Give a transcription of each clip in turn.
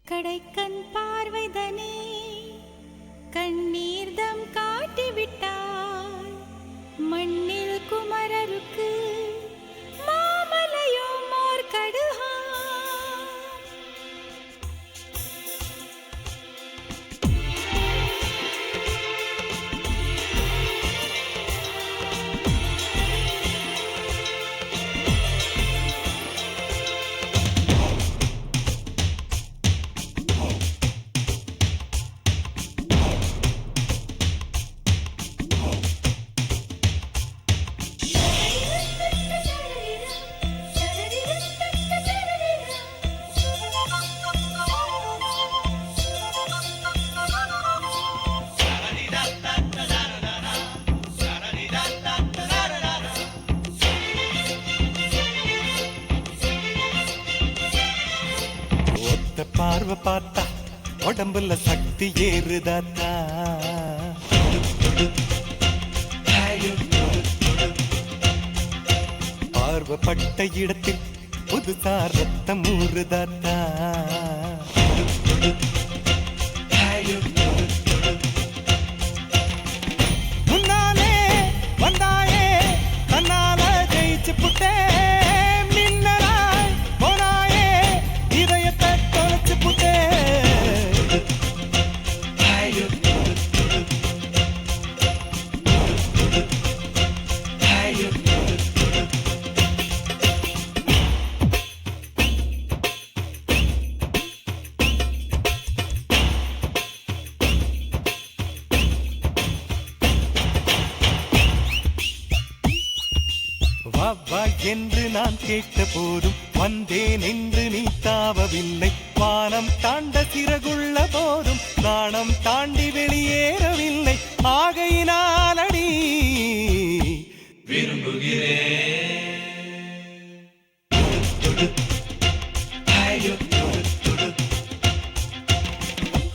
கடைக்கண் பார்வைதனே கண்ணீர்தம் காட்டிவிட்டாய் மண்ணில் குமரருக்கு மாமலையும் ஓர் கடுகா பார்வை பார்த்தா உடம்புல சக்தி ஏறுதாத்தா பார்வைப்பட்ட இடத்தில் புதுசா ரத்தம் ஊறுதாத்தா முன்னாலே வந்தாயே தன்னால ஜெயிச்சு புட்டே வா என்று நான் கேட்ட போதும் வந்தேன் என்று நீ தாவவில்லை வானம் தாண்ட சிறகுள்ள போதும் நாணம் தாண்டி வெளியேறவில்லை ஆகையினாலடி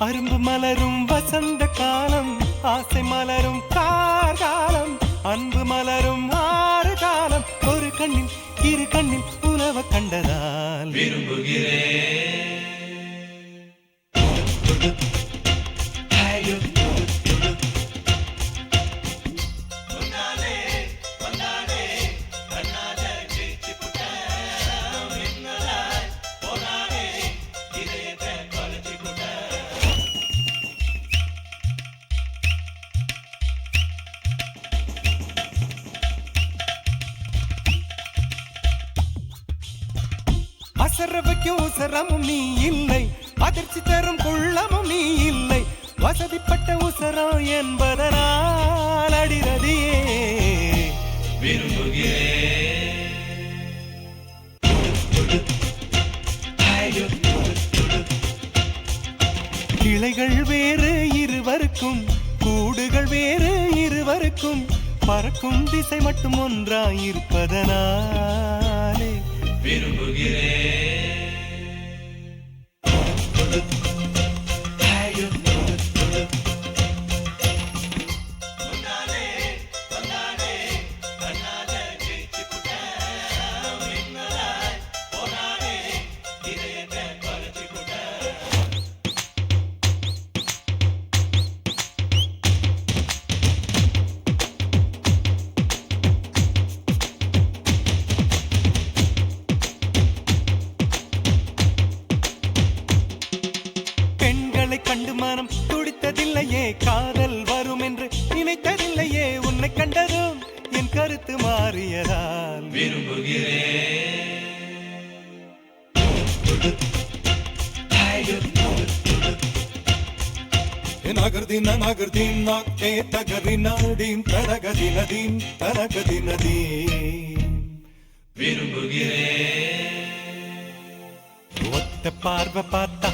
அரும்பு மலரும் வசந்த காலம் ஆசை மலரும் கார்காலம் அன்பு மலரும் ஆறு காலம் ஒரு கண்ணில் இரு கண்ணில் உலவ கண்டதால் அசரவைக்கும் உசரமும் நீ இல்லை அதிர்ச்சி தரும் குள்ளமும் நீ இல்லை வசதிப்பட்ட உசரம் என்பதனால் அடிரதியே கிளைகள் வேறு இருவருக்கும் கூடுகள் வேறு இருவருக்கும் பறக்கும் திசை மட்டும் ஒன்றாயிருப்பதனாலே கண்டு மனம் துடித்ததில்லையே காதல் வரும் என்று நினைத்ததில்லையே உன்னை கண்டதும் என் கருத்து மாறியதால் நகர்தீன் நாக்கே தகரி நாடீம் தரகதி நதீம் தரகதி நதீம் ஒத்த பார்வை பார்த்தா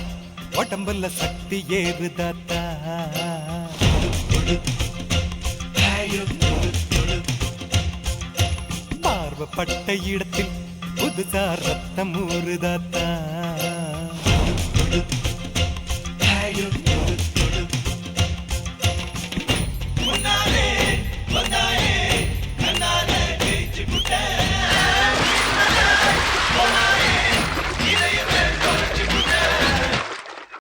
உடம்புல சக்தி ஏறுதாத்தா பார்வைப்பட்ட இடத்தில் புதுசா ரத்தம் ஊறுதாத்தா